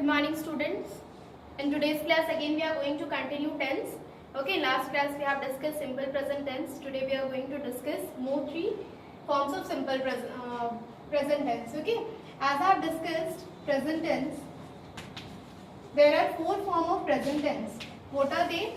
morning students. In today's class again we are going to continue tense. Okay, last class we have discussed simple present tense. Today we are going to discuss more three forms of simple present tense. Okay, as I have discussed present tense, there are four forms of present tense. What are they?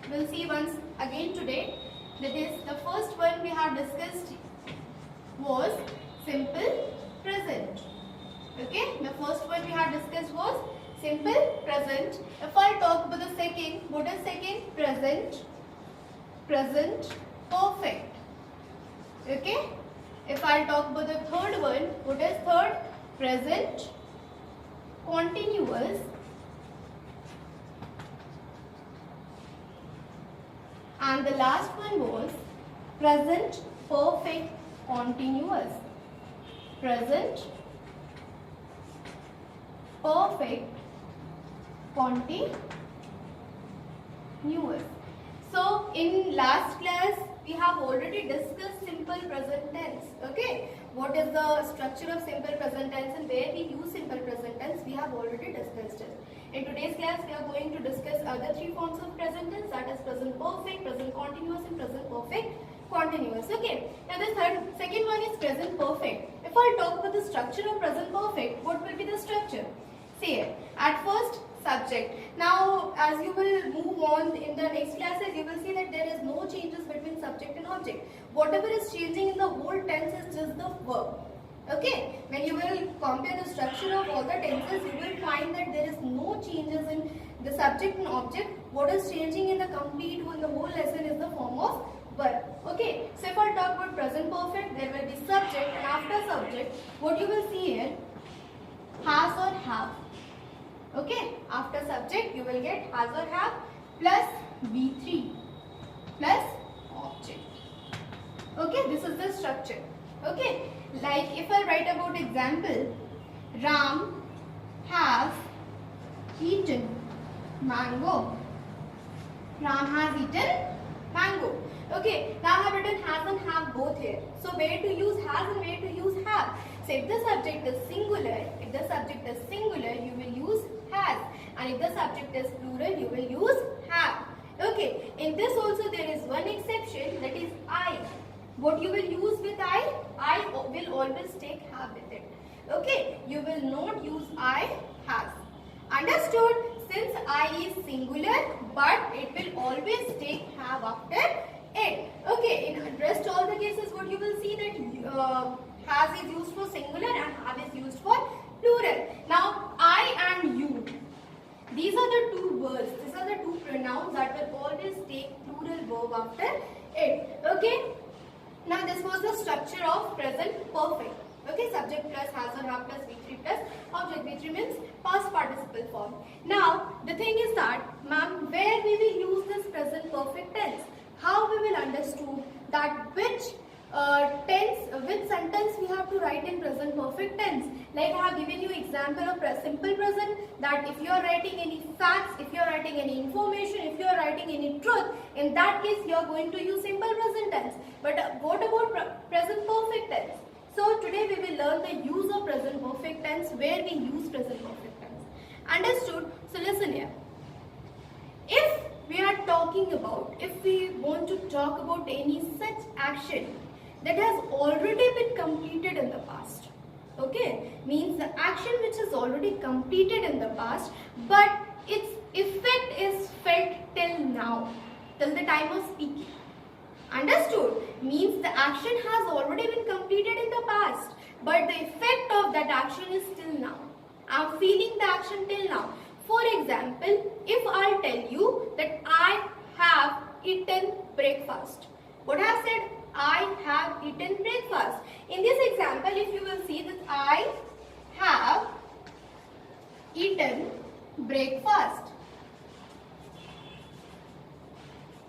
We'll see once again today. That is, the first one we have discussed was simple present. Okay, the first one we have discussed was simple present. If I talk about the second, what is second? Present perfect. Okay, if I talk about the third one, what is third? Present continuous. And the last one was present perfect continuous. Present perfect continuous. So in last class we have already discussed simple present tense. Okay, what is the structure of simple present tense and where we use simple present tense, we have already discussed it. In today's class we are going to discuss other three forms of present tense, that is present perfect, present continuous and present perfect continuous. Okay, now the second one is present perfect. If I talk about the structure of present perfect, what will be the structure? See it. At first, subject. Now, as you will move on in the next classes, you will see that there is no changes between subject and object. Whatever is changing in the whole tense is just the verb. Okay. When you will compare the structure of all the tenses, you will find that there is no changes in the subject and object. What is changing in the complete in the whole lesson is the form of verb. Okay. So, if I talk about present perfect, there will be subject, and after subject, what you will see here, has or have. Okay, after subject you will get has or have plus V3 plus object. Okay, this is the structure. Okay, like if I write about example, Ram has eaten mango. Ram has eaten mango. Okay, now I have written has and have both here. So where to use has and where to use have? So if the subject is singular, you will use has, and if the subject is plural, you will use have. Okay, in this also there is one exception, that is I. What you will use with I will always take have with it. Okay, you will not use I, has. Understood? Since I is singular, but it will always take have after it. Okay, in rest all the cases, what you will see that has is used for singular and have is used for plural. Now, I and you, these are the two words, these are the two pronouns that will always take plural verb after it. Okay, now this was the structure of present perfect. Okay, subject plus has or have plus V3 plus object. V3 means past participle form. Now, the thing is that, ma'am, where we will use this present perfect tense? How we will understand that which which sentence we have to write in present perfect tense. Like I have given you example of simple present, that if you are writing any facts, if you are writing any information, if you are writing any truth, in that case you are going to use simple present tense. But what about present perfect tense? So today we will learn the use of present perfect tense, where we use present perfect tense. Understood? So listen here. If we are talking about, if we want to talk about any such action that has already been completed in the past, okay, means the action which is already completed in the past, but its effect is felt till now, till the time of speaking. Understood? Means the action has already been completed in the past, but the effect of that action is till now. I am feeling the action till now. For example, if I tell you that I have eaten breakfast, what I have said? I have eaten breakfast. In this example, if you will see that I have eaten breakfast.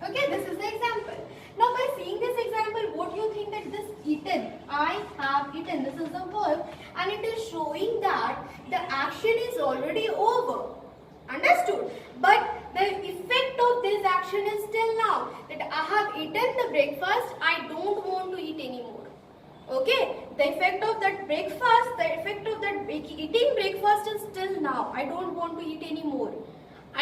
Okay, this is the example. Now by seeing this example, what do you think that this eaten, I have eaten, this is the verb, and it is showing that the action is already over. Understood? But the effect of this action is still now, that I have eaten the breakfast, I don't want to eat anymore. Okay, the effect of that breakfast, the effect of that eating breakfast is still now. I don't want to eat anymore.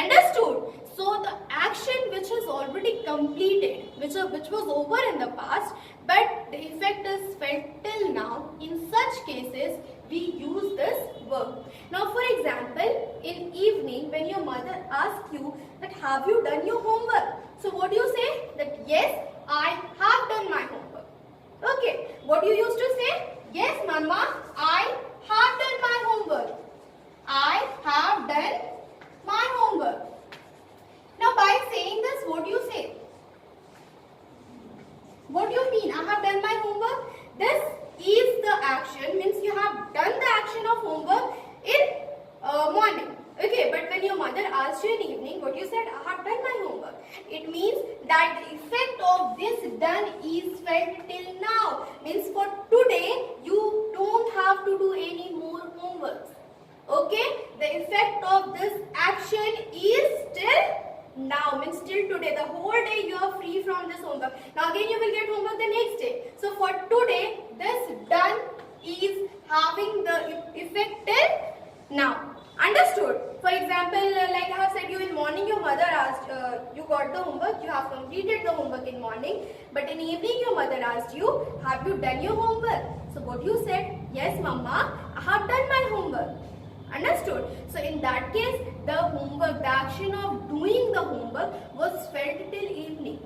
Understood? So the action which is already completed, which was over in the past, but the effect is felt till now, in such cases we use this verb. Now for example, in evening when your mother asks you that have you done your homework? So what do you say? That yes, I have done my homework. Okay, what do you used to say? Yes, Mama, I have done my homework. I have done my homework. Now by saying this, what do you say? What do you mean? I have done my homework. This is the action, means you have done the action of homework in morning. Okay, but when your mother asked you in evening, what you said? I have done my homework. It means that the effect of this done is felt till now. Means for today, you don't have to do any more homeworks. Okay, the effect of this action is till now, means till today. The whole day you are free from this homework. Now again you will get homework the next day. So for today, this done is having the effect till now. Understood? For example, like I have said you in morning, your mother asked, you got the homework, you have completed the homework in morning, but in evening your mother asked you, have you done your homework? So what you said? Yes, Mama, I have done my homework. Understood? So in that case, the homework, the action of doing the homework was felt till evening.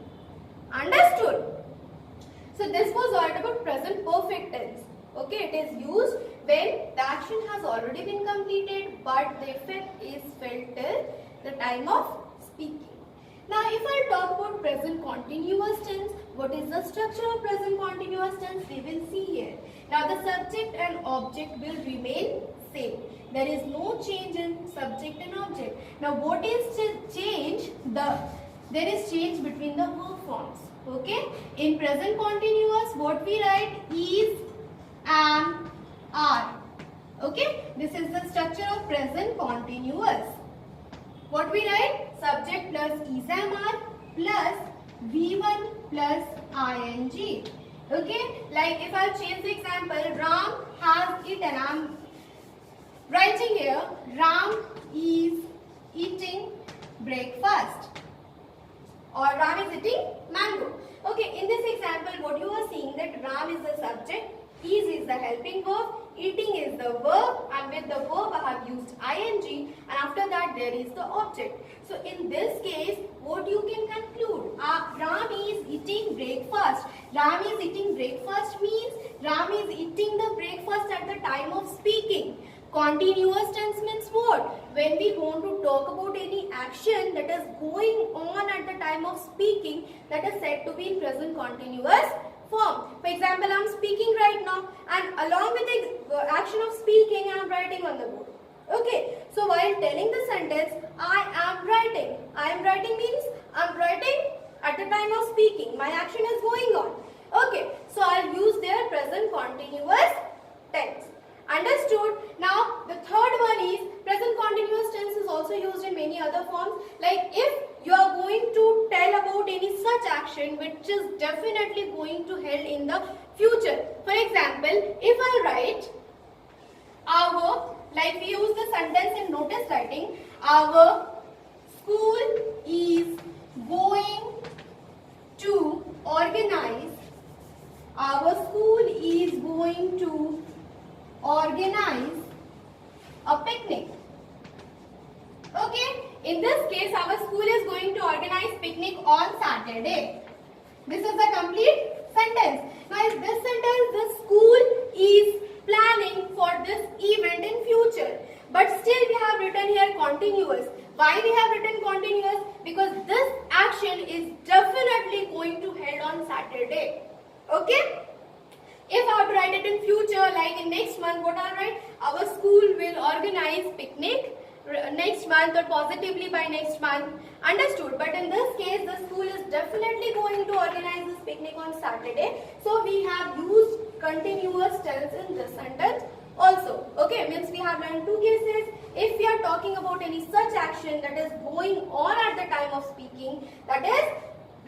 Understood? So this was all about present perfect tense. Okay, it is used when the action has already been completed but the effect is felt till the time of speaking. Now if I talk about present continuous tense, what is the structure of present continuous tense? We will see here. Now the subject and object will remain same. There is no change in subject and object. Now what is change? There is change between the verb forms. Okay. In present continuous, what we write is, am, are. Okay. This is the structure of present continuous. What we write? Subject plus is, am, are plus V1 plus ing. Okay. Like if I change the example, Ram has eaten. I am writing here, Ram is eating breakfast. Or Ram is eating mango. Okay, in this example, what you are seeing that Ram is the subject, is the helping verb, eating is the verb, and with the verb I have used ing, and after that there is the object. So in this case, what you can conclude? Ram is eating breakfast. Ram is eating breakfast means Ram is eating the breakfast at the time of speaking. Continuous tense means what? When we want to talk about any action that is going on at the time of speaking, that is said to be in present continuous form. For example, I am speaking right now and along with the action of speaking, I am writing on the board. Okay, so while telling the sentence, I am writing. I am writing means I am writing at the time of speaking. My action is going on. Okay, so I will use their present continuous tense. Understood? Now, the third one is present continuous tense is also used in many other forms. Like if you are going to tell about any such action which is definitely going to held in the future. For example, if I write our, like we use the sentence in notice writing, our school is going to organize. Our school is going to organize a picnic. Okay, in this case our school is going to organize picnic on Saturday. This is a complete sentence. Now in this sentence the school is planning for this event in future, but still we have written here continuous. Why we have written continuous? Because this action is definitely going to held on Saturday. Okay. If I have to write it in future, like in next month, what I write? Our school will organize picnic next month or positively by next month. Understood? But in this case, the school is definitely going to organize this picnic on Saturday. So we have used continuous tense in this sentence also. Okay, means we have learned two cases. If we are talking about any such action that is going on at the time of speaking, that is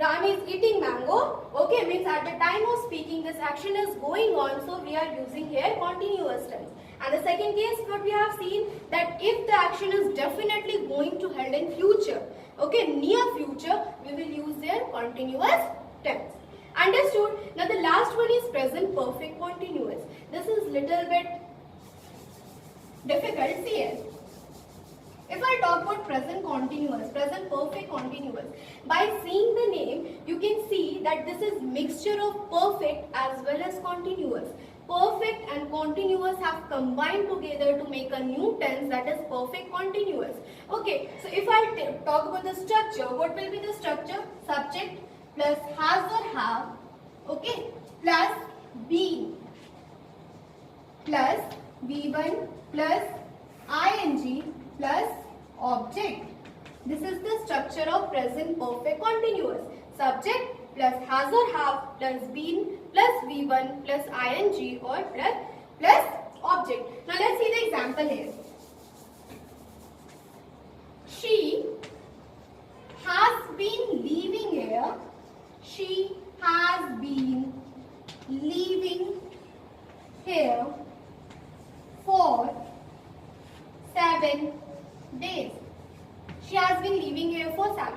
Ram is eating mango. Okay, means at the time of speaking this action is going on, so we are using here continuous tense. And the second case, what we have seen, that if the action is definitely going to held in future, okay, near future, we will use their continuous tense. Understood? Now the last one is present perfect continuous. This is little bit difficult. See it. If I talk about present continuous, present perfect continuous, by seeing the name, you can see that this is mixture of perfect as well as continuous. Perfect and continuous have combined together to make a new tense, that is perfect continuous. Okay, so if I talk about the structure, what will be the structure? Subject plus has or have, okay, plus been plus V1 plus ing plus object. This is the structure of present perfect continuous. Subject plus has or have plus been plus V1 plus ing or plus object. Now let's see the example here. She has been leaving here. She has been leaving here for 7 days. She has been living here for 7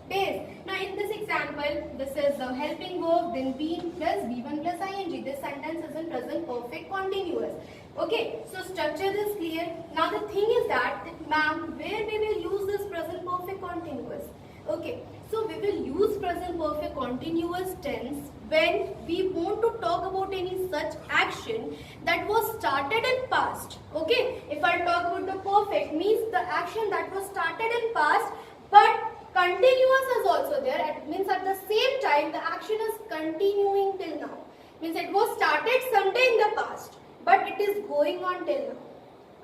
days. Now in this example, this is the helping verb, then been plus V1 plus ing. This sentence is in present perfect continuous. Okay, so structure is clear. Now the thing is that ma'am, where we will use this present perfect continuous? Okay, so we will use present perfect continuous tense when we want to talk about any such action that was started in past. Okay, if I talk about the perfect, means the action that was started in past but continuous is also there. It means at the same time the action is continuing till now. Means it was started someday in the past but it is going on till now.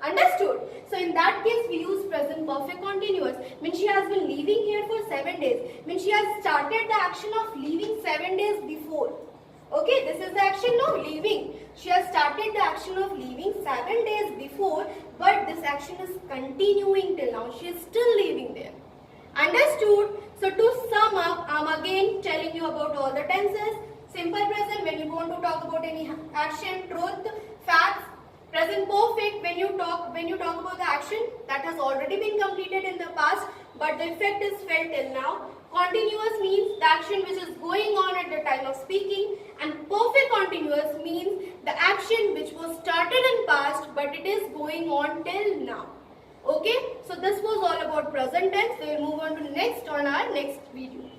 Understood? So in that case we use present perfect continuous. Means she has been living here for 7 days. Means she has started the action of leaving 7 days before. Okay, this is the action now, leaving. She has started the action of leaving 7 days before, but this action is continuing till now. She is still living there. Understood? So to sum up, I am again telling you about all the tenses. Simple present when you want to talk about any action, truth, facts. Present perfect when you talk about the action that has already been completed in the past but the effect is felt till now. Continuous means the action which is going on at the time of speaking, and perfect continuous means the action which was started in past but it is going on till now. Okay, so this was all about present tense. We will move on to next on our next video.